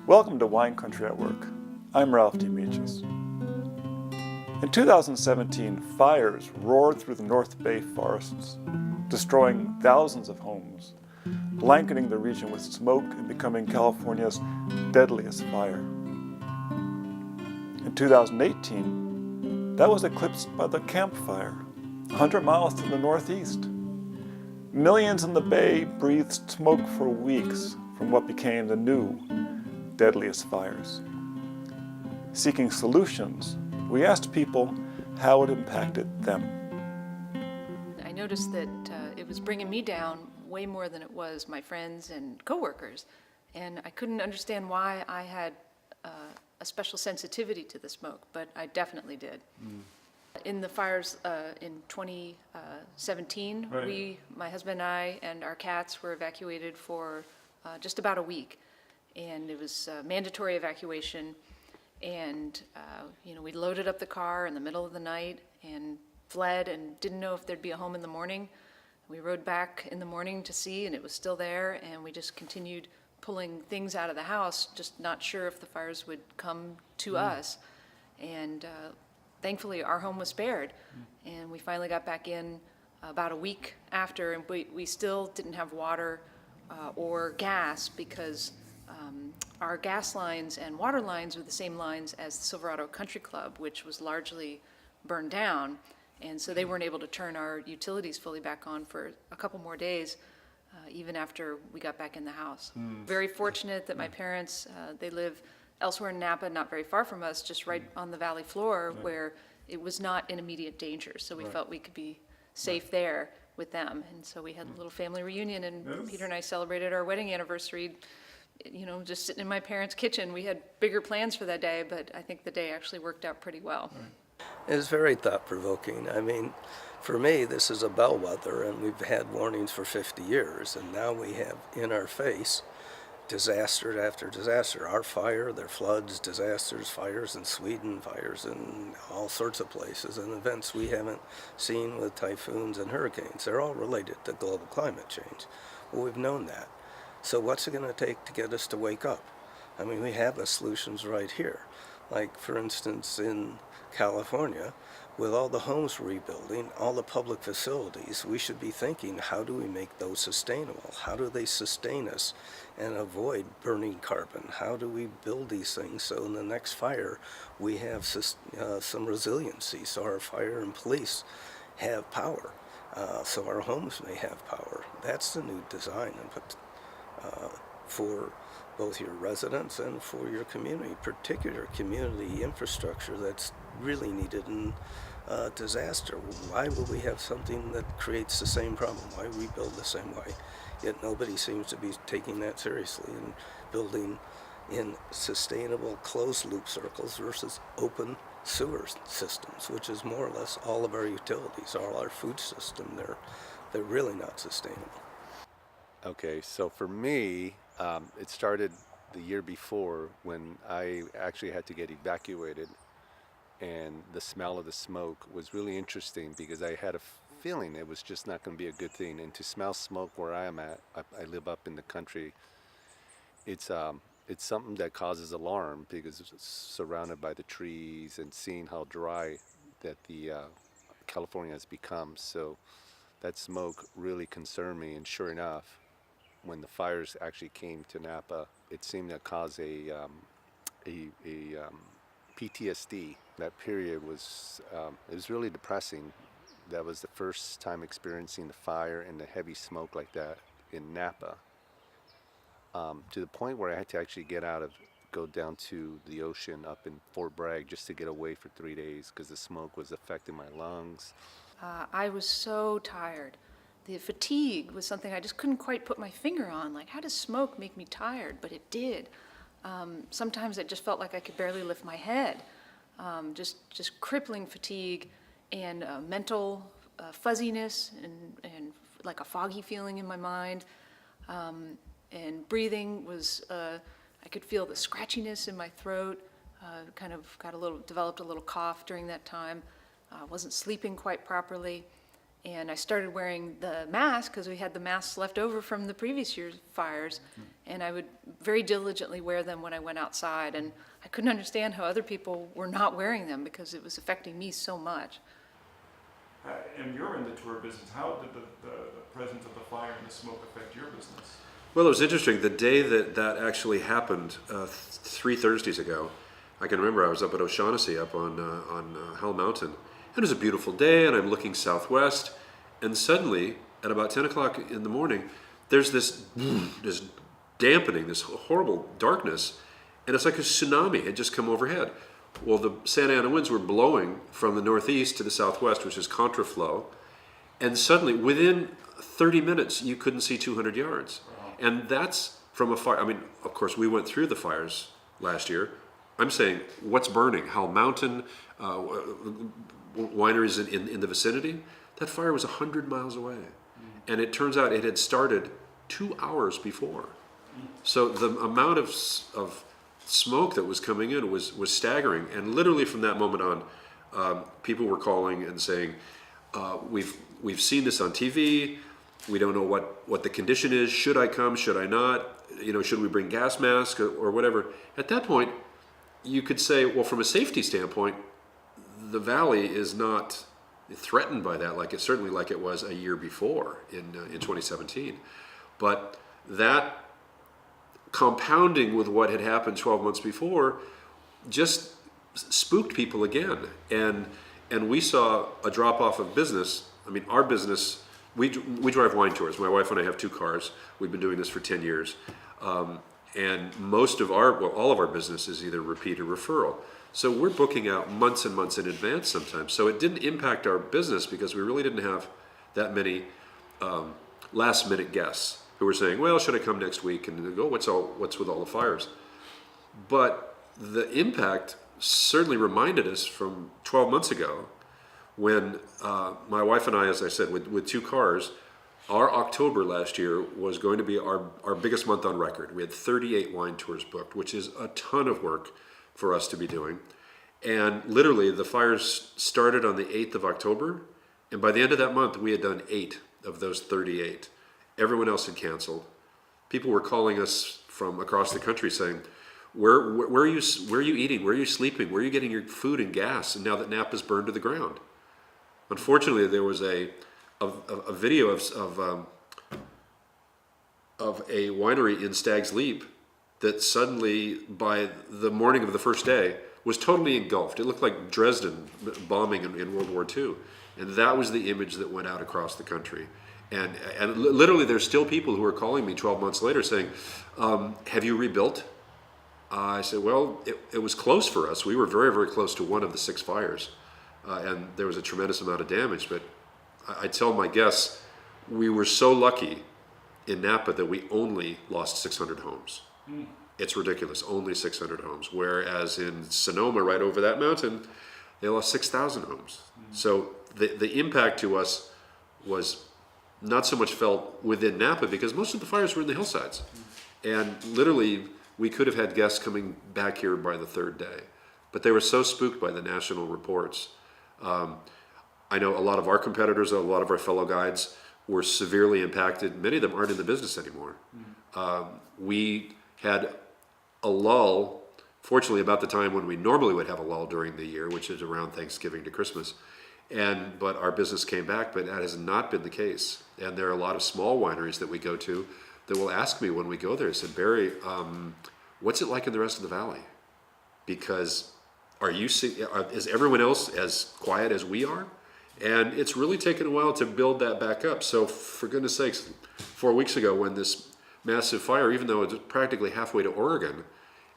Welcome to Wine Country at Work. I'm Ralph Dimichis. In 2017, fires roared through the North Bay forests, destroying thousands of homes, blanketing the region with smoke and becoming California's deadliest fire. In 2018, that was eclipsed by the Camp Fire, 100 miles to the northeast. Millions in the Bay breathed smoke for weeks from what became the new deadliest fires. Seeking solutions, we asked people how it impacted them. I noticed that it was bringing me down way more than it was my friends and coworkers, and I couldn't understand why I had a special sensitivity to the smoke, but I definitely did. In the fires in 2017, Right. my husband and I and our cats were evacuated for just about a week, and it was mandatory evacuation. And we loaded up the car in the middle of the night and fled and didn't know if there'd be a home in the morning. We rode back in the morning to see, and it was still there, and we just continued pulling things out of the house, just not sure if the fires would come to us. And thankfully, our home was spared, and we finally got back in about a week after, and we still didn't have water or gas because our gas lines and water lines were the same lines as the Silverado Country Club, which was largely burned down. And so they weren't able to turn our utilities fully back on for a couple more days, even after we got back in the house. Very fortunate that my parents, they live elsewhere in Napa, not very far from us, just right on the valley floor, where it was not in immediate danger. So we felt we could be safe there with them. And so we had a little family reunion, and Peter and I celebrated our wedding anniversary, just sitting in my parents' kitchen. We had bigger plans for that day, but I think the day actually worked out pretty well. It was very thought-provoking. I mean, for me, this is a bellwether, and we've had warnings for 50 years, and now we have in our face disaster after disaster. Our fire, their floods, disasters, fires in Sweden, fires in all sorts of places, and events we haven't seen with typhoons and hurricanes. They're all related to global climate change. Well, we've known that. So what's it going to take to get us to wake up? I mean, we have the solutions right here. Like, for instance, in California, with all the homes we're rebuilding, all the public facilities, we should be thinking, how do we make those sustainable? How do they sustain us and avoid burning carbon? How do we build these things so in the next fire we have some resiliency, so our fire and police have power, so our homes may have power? That's the new design for both your residents and for your community, particular community infrastructure that's really needed in disaster. Why would we have something that creates the same problem? Why rebuild the same way? Yet nobody seems to be taking that seriously and building in sustainable closed-loop circles versus open sewer systems, which is more or less all of our utilities, all our food system. They're really not sustainable. Okay, so for me, it started the year before when I actually had to get evacuated, and the smell of the smoke was really interesting because I had a feeling it was just not going to be a good thing. And to smell smoke where I am at, I live up in the country, it's something that causes alarm because it's surrounded by the trees and seeing how dry that the California has become. So that smoke really concerned me, and sure enough, when the fires actually came to Napa, it seemed to cause a PTSD. That period was it was really depressing. That was the first time experiencing the fire and the heavy smoke like that in Napa. To the point where I had to actually go down to the ocean up in Fort Bragg just to get away for 3 days because the smoke was affecting my lungs. I was so tired. The fatigue was something I just couldn't quite put my finger on. Like, how does smoke make me tired? But it did. Sometimes it just felt like I could barely lift my head. Just crippling fatigue and mental fuzziness and like a foggy feeling in my mind. And breathing was, I could feel the scratchiness in my throat. Kind of developed a little cough during that time. Wasn't sleeping quite properly. And I started wearing the mask because we had the masks left over from the previous year's fires. And I would very diligently wear them when I went outside. And I couldn't understand how other people were not wearing them because it was affecting me so much. And you're in the tour business. How did the presence of the fire and the smoke affect your business? Well, it was interesting. The day that actually happened, 3 Thursdays ago, I can remember I was up at O'Shaughnessy up on Hell Mountain. And it was a beautiful day, and I'm looking southwest, and suddenly, at about 10 o'clock in the morning, there's this dampening, this horrible darkness, and it's like a tsunami had just come overhead. Well, the Santa Ana winds were blowing from the northeast to the southwest, which is contraflow, and suddenly, within 30 minutes, you couldn't see 200 yards. And that's from a fire. I mean, of course, we went through the fires last year. I'm saying, what's burning? Hell Mountain, wineries in the vicinity. That fire was 100 miles away. And it turns out it had started 2 hours before. So the amount of smoke that was coming in was staggering. And literally from that moment on, people were calling and saying, we've seen this on TV. We don't know what the condition is. Should I come? Should I not? Should we bring gas masks or whatever? At that point, you could say, well, from a safety standpoint, the valley is not threatened by that, certainly like it was a year before in 2017. But that compounding with what had happened 12 months before just spooked people again. And we saw a drop off of business. I mean, our business, we drive wine tours. My wife and I have 2 cars. We've been doing this for 10 years. And most of all of our business is either repeat or referral. So we're booking out months and months in advance sometimes. So it didn't impact our business because we really didn't have that many last minute guests who were saying, well, should I come next week? And they go, what's with all the fires? But the impact certainly reminded us from 12 months ago when my wife and I, as I said, with 2 cars, our October last year was going to be our biggest month on record. We had 38 wine tours booked, which is a ton of work for us to be doing. And literally the fires started on the 8th of October. And by the end of that month, we had done 8 of those 38. Everyone else had canceled. People were calling us from across the country saying, where are you eating? Where are you sleeping? Where are you getting your food and gas? And now that Napa's burned to the ground. Unfortunately, there was a video of a winery in Stag's Leap that suddenly, by the morning of the first day, was totally engulfed. It looked like Dresden bombing in World War II. And that was the image that went out across the country. And literally, there's still people who are calling me 12 months later saying, have you rebuilt? I said, well, it was close for us. We were very, very close to one of the 6 fires. And there was a tremendous amount of damage. But I tell my guests, we were so lucky in Napa that we only lost 600 homes. It's ridiculous, only 600 homes. Whereas in Sonoma, right over that mountain, they lost 6,000 homes. So the impact to us was not so much felt within Napa because most of the fires were in the hillsides. And literally, we could have had guests coming back here by the 3rd day. But they were so spooked by the national reports. I know a lot of our competitors, a lot of our fellow guides were severely impacted. Many of them aren't in the business anymore. We had a lull, fortunately about the time when we normally would have a lull during the year, which is around Thanksgiving to Christmas. But our business came back, but that has not been the case. And there are a lot of small wineries that we go to that will ask me when we go there, said, Barry, what's it like in the rest of the valley? Because is everyone else as quiet as we are? And it's really taken a while to build that back up. So for goodness sakes, 4 weeks ago when this massive fire, even though it's practically halfway to Oregon,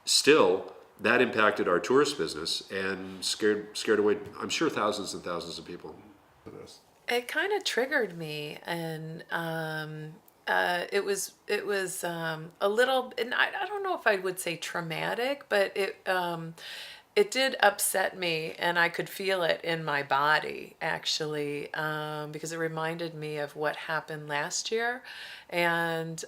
still that impacted our tourist business and scared away, I'm sure, thousands and thousands of people. It kind of triggered me, and it was a little, and I don't know if I would say traumatic, but it did upset me, and I could feel it in my body actually, because it reminded me of what happened last year, and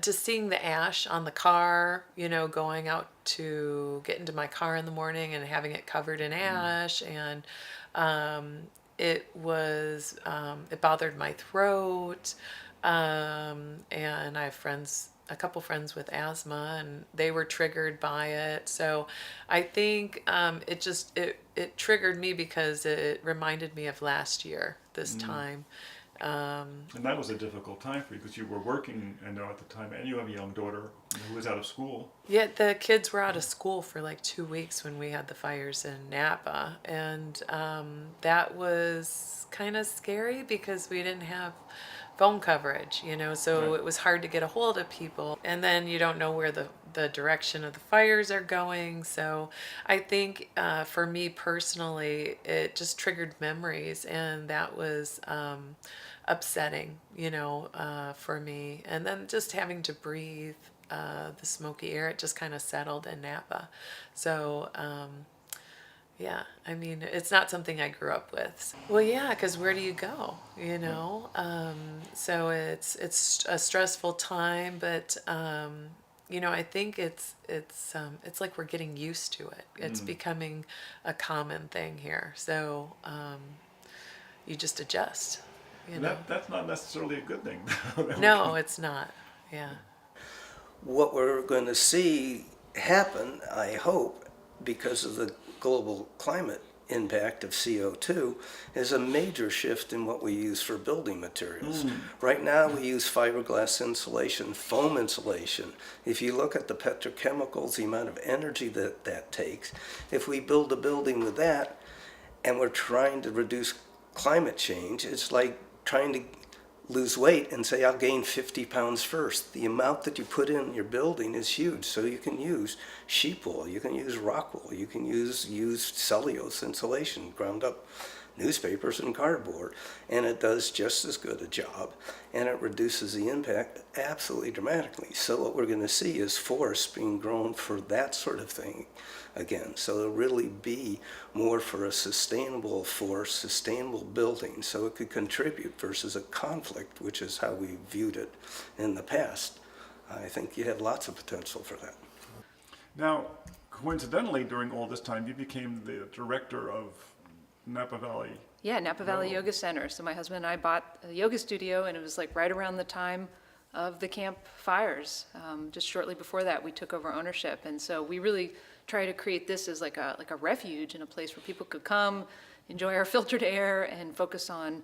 just seeing the ash on the car, going out to get into my car in the morning and having it covered in ash, and it bothered my throat. And I have a couple friends with asthma, and they were triggered by it. So I think it triggered me because it reminded me of last year, this time. And that was a difficult time for you because you were working, I know, at the time, and you have a young daughter who was out of school. Yeah, the kids were out of school for like 2 weeks when we had the fires in Napa. And that was kind of scary because we didn't have phone coverage, so Right. it was hard to get a hold of people. And then you don't know where the direction of the fires are going. So I think for me personally, it just triggered memories, and that was upsetting, for me. And then just having to breathe the smoky air, it just kind of settled in Napa. So, yeah, I mean, it's not something I grew up with. Well, yeah, because where do you go, So it's a stressful time, but I think it's like we're getting used to it. It's becoming a common thing here. So you just adjust, And that's not necessarily a good thing. No, it's not. Yeah. What we're going to see happen, I hope, because of the global climate impact of CO2, is a major shift in what we use for building materials. Right now we use fiberglass insulation, foam insulation. If you look at the petrochemicals, the amount of energy that takes, if we build a building with that and we're trying to reduce climate change, it's like trying to lose weight and say, I'll gain 50 pounds first. The amount that you put in your building is huge. So you can use sheep wool, you can use rock wool, you can use cellulose insulation, ground up newspapers and cardboard, and it does just as good a job, and it reduces the impact absolutely dramatically. So what we're going to see is forests being grown for that sort of thing again. So it'll really be more for a sustainable forest, sustainable building, so it could contribute versus a conflict, which is how we viewed it in the past. I think you have lots of potential for that. Now, coincidentally, during all this time, you became the director of Napa Valley. Yeah, Napa Valley Yoga Center. So my husband and I bought a yoga studio, and it was like right around the time of the camp fires. Just shortly before that, we took over ownership, and so we really try to create this as like a refuge and a place where people could come, enjoy our filtered air, and focus on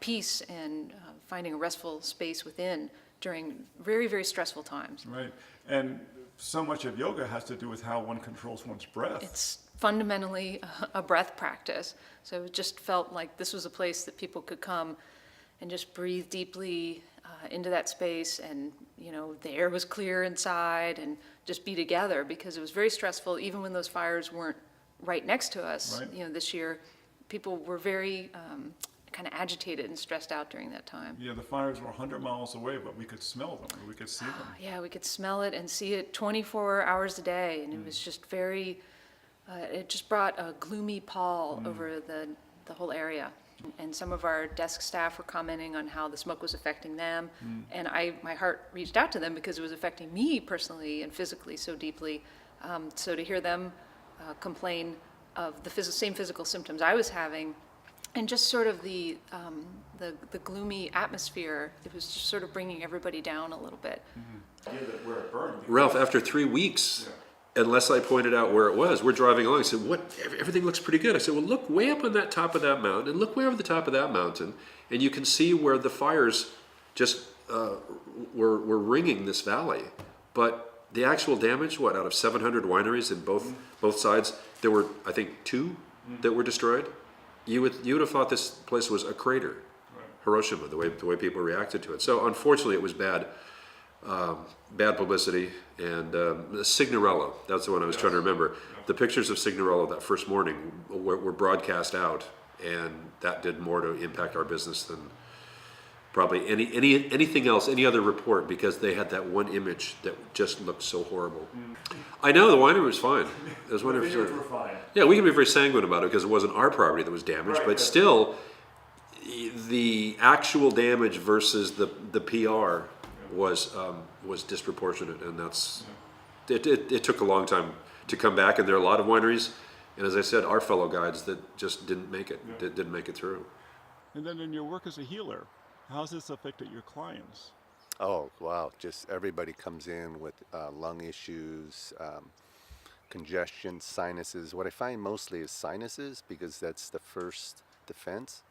peace and finding a restful space within during very, very stressful times. Right. And so much of yoga has to do with how one controls one's breath. It's fundamentally a breath practice. So it just felt like this was a place that people could come and just breathe deeply into that space, and the air was clear inside, and just be together, because it was very stressful even when those fires weren't right next to us. Right. This year people were very kind of agitated and stressed out during that time. Yeah, the fires were 100 miles away, but we could smell them, we could see them. Yeah, we could smell it and see it 24 hours a day, and it was just very, it just brought a gloomy pall over the whole area. And some of our desk staff were commenting on how the smoke was affecting them, and my heart reached out to them because it was affecting me personally and physically so deeply. So to hear them complain of the same physical symptoms I was having, and just sort of the gloomy atmosphere, it was just sort of bringing everybody down a little bit. Yeah, that where it burned. Ralph, after 3 weeks, unless I pointed out where it was, we're driving along. I said, "What? Everything looks pretty good." I said, "Well, look way up on that top of that mountain, and look way over the top of that mountain, and you can see where the fires just were ringing this valley. But the actual damage, what, out of 700 wineries in both sides, there were, I think, 2 that were destroyed. You would have thought this place was a crater, Hiroshima, the way people reacted to it. So unfortunately, it was bad publicity. And Signorello, that's the one I was trying to remember. The pictures of Signorello that first morning were broadcast out, and that did more to impact our business than probably anything else, any other report, because they had that one image that just looked so horrible. I know, the winery was fine. It was wonderful. The vineyards were fine. Yeah, we can be very sanguine about it because it wasn't our property that was damaged, but still, the actual damage versus the PR was disproportionate, and it took a long time to come back. And there are a lot of wineries And as I said, our fellow guides that just didn't make it, didn't make it through. And then in your work as a healer, how's this affected your clients? Oh, wow. Just everybody comes in with lung issues, congestion, sinuses. What I find mostly is sinuses because that's the first defense.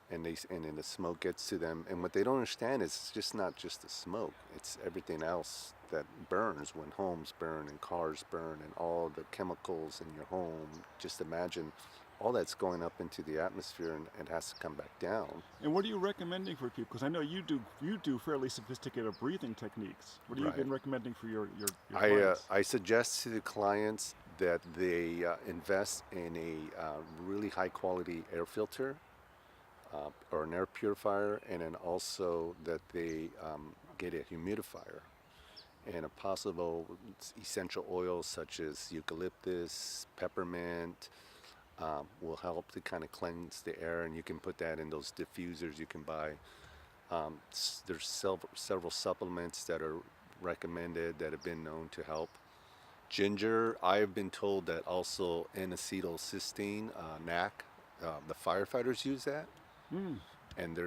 And then the smoke gets to them. And what they don't understand is it's just not just the smoke. It's everything else that burns when homes burn and cars burn and all the chemicals in your home. Just imagine all that's going up into the atmosphere and it has to come back down. And what are you recommending for people? Because I know you do fairly sophisticated breathing techniques. What have you Right. been recommending for your clients? I suggest to the clients that they invest in a really high quality air filter or an air purifier, and then also that they get a humidifier and a possible essential oils such as eucalyptus, peppermint will help to kind of cleanse the air, and you can put that in those diffusers you can buy. There's several supplements that are recommended that have been known to help. Ginger, I've been told that also N-acetylcysteine, NAC, the firefighters use that, and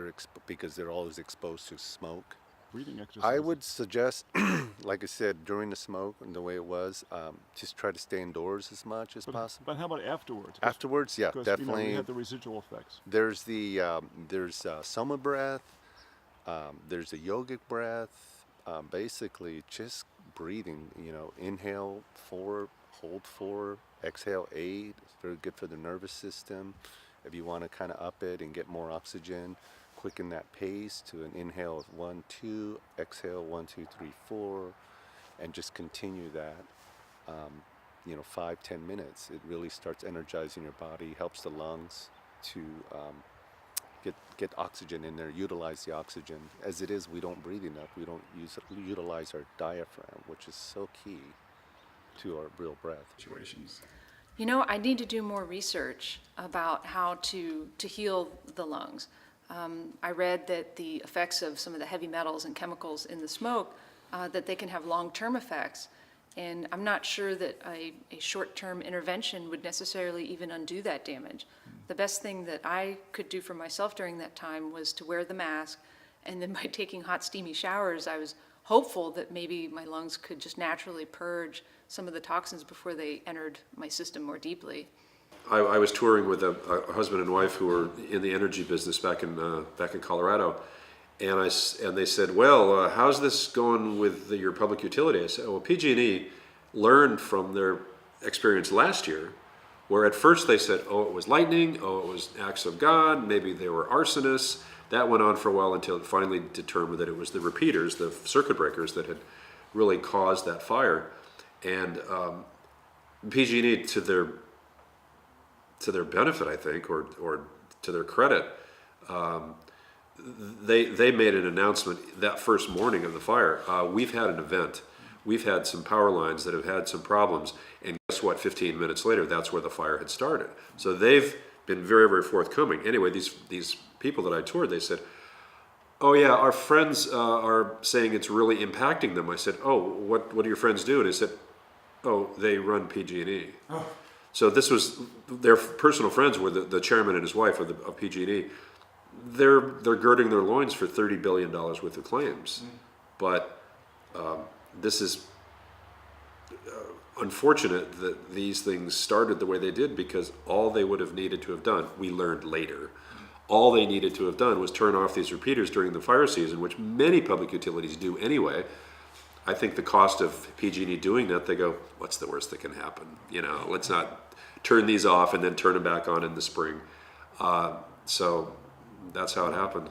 because they're always exposed to smoke. Breathing exercises. I would suggest, like I said, during the smoke and the way it was, just try to stay indoors as much as possible. But how about afterwards? Afterwards, yeah, Because definitely. you have the residual effects. There's soma breath, there's a yogic breath, basically just breathing, inhale 4, hold 4, exhale 8. It's very good for the nervous system. If you want to kind of up it and get more oxygen, quicken that pace to an inhale of 1, 2, exhale 1, 2, 3, 4, and just continue that. 5-10 minutes. It really starts energizing your body, helps the lungs to get oxygen in there, utilize the oxygen. As it is, we don't breathe enough. We don't utilize our diaphragm, which is so key to our real breath. Situations. I need to do more research about how to heal the lungs. I read that the effects of some of the heavy metals and chemicals in the smoke, that they can have long-term effects. And I'm not sure that a short-term intervention would necessarily even undo that damage. The best thing that I could do for myself during that time was to wear the mask, and then by taking hot, steamy showers, I was hopeful that maybe my lungs could just naturally purge some of the toxins before they entered my system more deeply. I was touring with a husband and wife who were in the energy business back in Colorado, and they said, "Well, how's this going with your public utility?" I said, "Well, PG&E learned from their experience last year, where at first they said, oh, it was lightning, oh, it was acts of God, maybe they were arsonists." That went on for a while until it finally determined that it was the repeaters, the circuit breakers, that had really caused that fire. And PG&E, to their benefit, I think, or to their credit, they made an announcement that first morning of the fire. We've had an event. We've had some power lines that have had some problems, and guess what? 15 minutes later, that's where the fire had started. So they've been very, very forthcoming. Anyway, these people that I toured, they said, "Oh yeah, our friends are saying it's really impacting them." I said, "Oh, what do your friends do?" And they said, "Oh, they run PG&E." Oh. So this was their personal friends were the chairman and his wife of PG&E. They're girding their loins for $30 billion worth of claims, but this is unfortunate that these things started the way they did, because all they would have needed to have done, we learned later, all they needed to have done was turn off these repeaters during the fire season, which many public utilities do anyway. I think the cost of PG&E doing that, they go, what's the worst that can happen? Let's not turn these off and then turn them back on in the spring. So that's how it happened.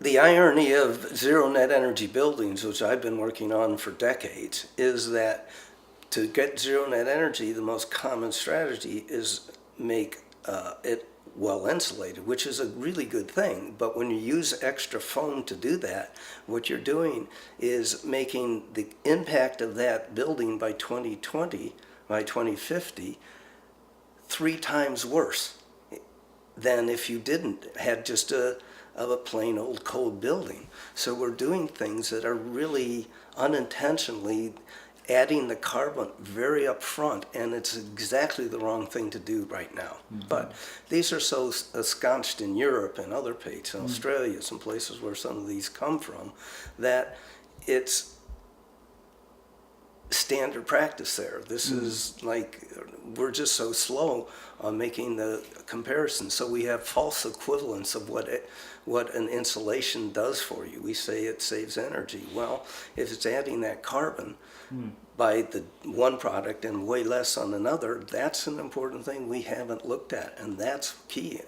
The irony of zero net energy buildings, which I've been working on for decades, is that to get zero net energy, the most common strategy is make it well insulated, which is a really good thing. But when you use extra foam to do that, what you're doing is making the impact of that building by 2020, by 2050, 3 times worse than if you had just a plain old cold building. So we're doing things that are really unintentionally adding the carbon very upfront, and it's exactly the wrong thing to do right now. But these are so ensconced in Europe and other places, in Australia, some places where some of these come from, that it's standard practice there. This is like, we're just so slow on making the comparison. So we have false equivalence of what an insulation does for you. We say it saves energy. Well, if it's adding that carbon by the one product and way less on another, that's an important thing we haven't looked at, and that's key.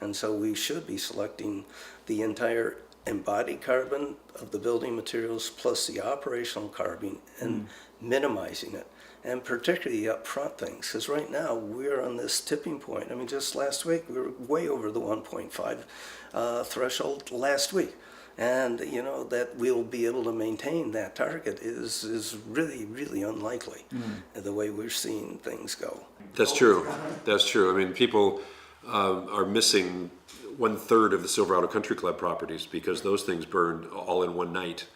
And so we should be selecting the entire embodied carbon of the building materials plus the operational carbon and minimizing it, and particularly the upfront things, because right now we're on this tipping point. I mean, just last week we were way over the 1.5 threshold last week, and you know that we'll be able to maintain that target is really, really unlikely, the way we're seeing things go. That's true. That's true. I mean, people are missing 1/3 of the Silverado Country Club properties because those things burned all in one night.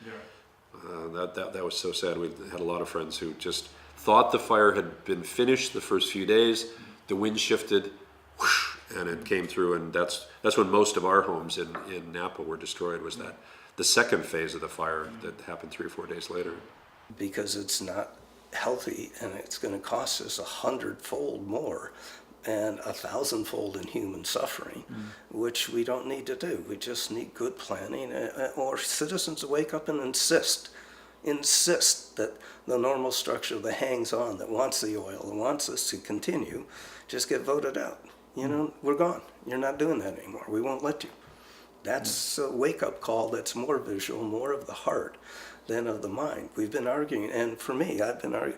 That was so sad. We had a lot of friends who just thought the fire had been finished the first few days. The wind shifted, whoosh, and it came through, and that's when most of our homes in Napa were destroyed. Was that the second phase of the fire that happened 3 or 4 days later? Because it's not healthy, and it's going to cost us 100-fold more and 1,000-fold in human suffering, which we don't need to do. We just need good planning, or citizens to wake up and insist that the normal structure that hangs on, that wants the oil and wants us to continue, just get voted out. You know, we're gone. You're not doing that anymore. We won't let you. That's a wake-up call that's more visual, more of the heart than of the mind. We've been arguing, and for me, I've been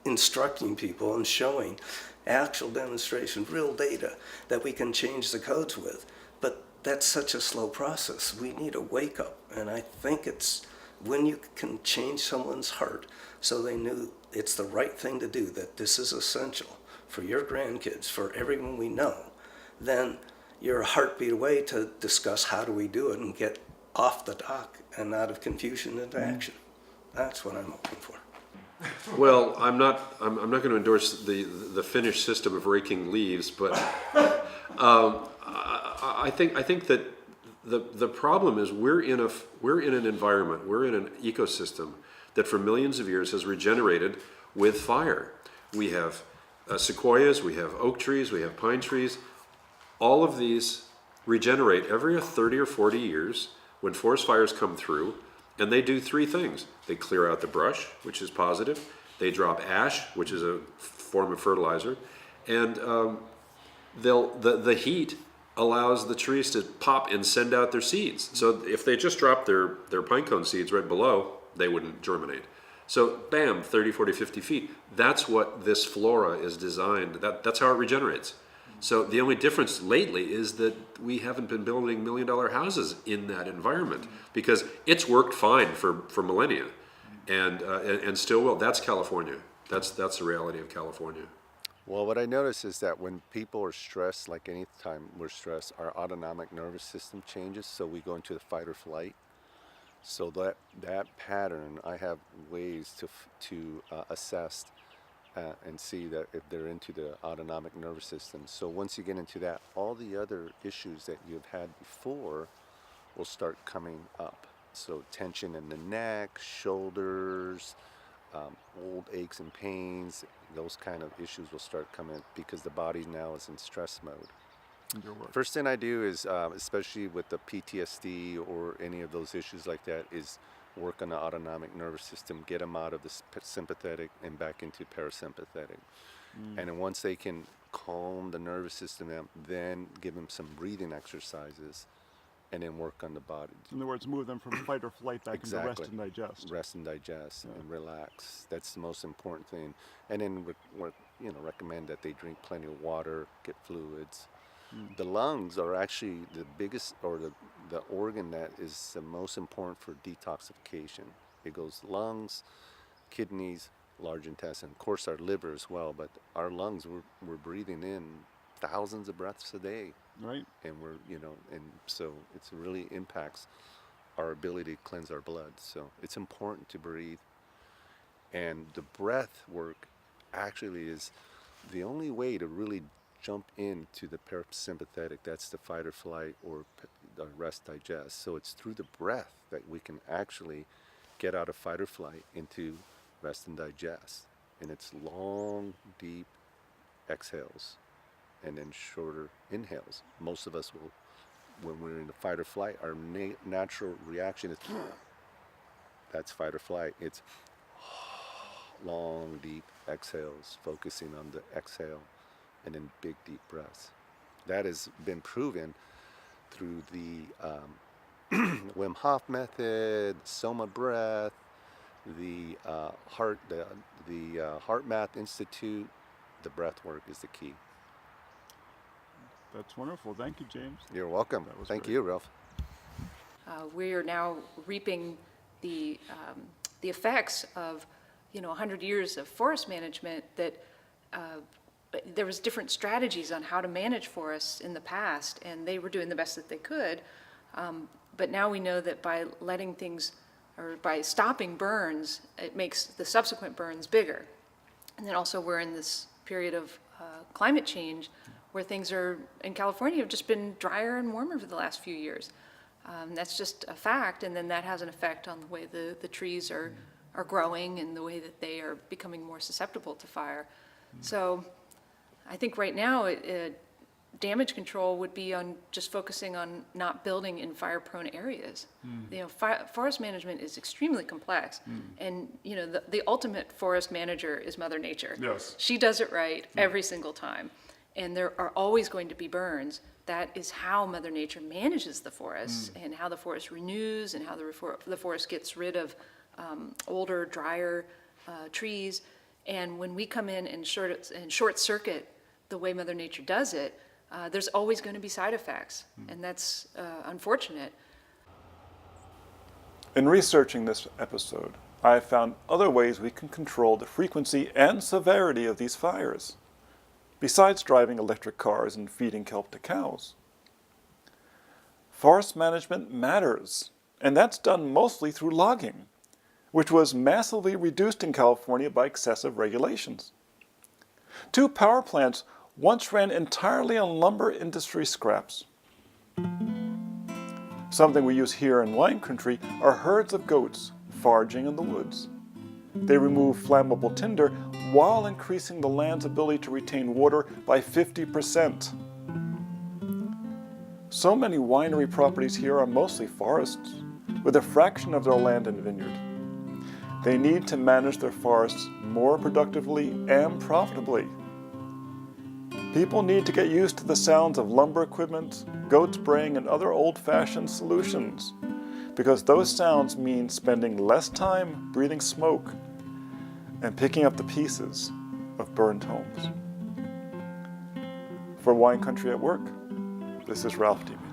instructing people and showing actual demonstration, real data that we can change the codes with. But that's such a slow process. We need a wake-up, and I think it's when you can change someone's heart so they knew it's the right thing to do, that this is essential for your grandkids, for everyone we know, then you're a heartbeat away to discuss how do we do it and get off the dock and out of confusion into action. That's what I'm hoping for. Well, I'm not going to endorse the Finnish system of raking leaves, but I think that the problem is we're in an environment, we're in an ecosystem that for millions of years has regenerated with fire. We have sequoias, we have oak trees, we have pine trees. All of these regenerate every 30 or 40 years when forest fires come through, and they do 3 things. They clear out the brush, which is positive. They drop ash, which is a form of fertilizer, and the heat allows the trees to pop and send out their seeds. So if they just dropped their pine cone seeds right below, they wouldn't germinate. So bam, 30, 40, 50 feet. That's what this flora is designed. That's how it regenerates. So the only difference lately is that we haven't been building $1 million houses in that environment because it's worked fine for millennia, and still will. That's California. That's the reality of California. Well, what I notice is that when people are stressed, like any time we're stressed, our autonomic nervous system changes, so we go into the fight or flight. So that pattern, I have ways to assess and see that if they're into the autonomic nervous system. So once you get into that, all the other issues that you've had before will start coming up. So tension in the neck, shoulders, old aches and pains, those kind of issues will start coming because the body now is in stress mode. First thing I do is, especially with the PTSD or any of those issues like that, is work on the autonomic nervous system, get them out of the sympathetic and back into parasympathetic. And then once they can calm the nervous system down, then give them some breathing exercises and then work on the body. In other words, move them from fight or flight back into rest and digest. Rest and digest and relax. That's the most important thing. And then recommend that they drink plenty of water, get fluids. The lungs are actually the biggest, or the organ that is the most important for detoxification. It goes lungs, kidneys, large intestine, of course our liver as well, but our lungs, we're breathing in thousands of breaths a day. Right. And and so it really impacts our ability to cleanse our blood. So it's important to breathe. And the breath work actually is the only way to really jump into the parasympathetic, that's the fight or flight or the rest digest. So it's through the breath that we can actually get out of fight or flight into rest and digest. And it's long, deep exhales and then shorter inhales. Most of us will, when we're in the fight or flight, our natural reaction is that's fight or flight. It's long, deep exhales, focusing on the exhale, and then big, deep breaths. That has been proven through the Wim Hof method, Soma breath, the Heart Math Institute. The breath work is the key. That's wonderful. Thank you, James. You're welcome. That was Thank great. you, Ralph. We are now reaping the effects of 100 years of forest management that there was different strategies on how to manage forests in the past, and they were doing the best that they could. But now we know that by letting things, or by stopping burns, it makes the subsequent burns bigger. And then also we're in this period of climate change where things are, in California, have just been drier and warmer for the last few years. That's just a fact, and then that has an effect on the way the trees are growing and the way that they are becoming more susceptible to fire. So I think right now damage control would be on just focusing on not building in fire-prone areas. Forest management is extremely complex, and the ultimate forest manager is Mother Nature. Yes. She does it right every single time, and there are always going to be burns. That is how Mother Nature manages the forests, and how the forest renews, and how the forest gets rid of older, drier trees. And when we come in and short circuit the way Mother Nature does it, there's always going to be side effects, and that's unfortunate. In researching this episode, I have found other ways we can control the frequency and severity of these fires, besides driving electric cars and feeding kelp to cows. Forest management matters, and that's done mostly through logging, which was massively reduced in California by excessive regulations. 2 power plants once ran entirely on lumber industry scraps. Something we use here in wine country are herds of goats foraging in the woods. They remove flammable tinder while increasing the land's ability to retain water by 50%. So many winery properties here are mostly forests, with a fraction of their land and vineyard. They need to manage their forests more productively and profitably. People need to get used to the sounds of lumber equipment, goat spraying, and other old-fashioned solutions, because those sounds mean spending less time breathing smoke and picking up the pieces of burned homes. For Wine Country at Work, this is Ralph Demian.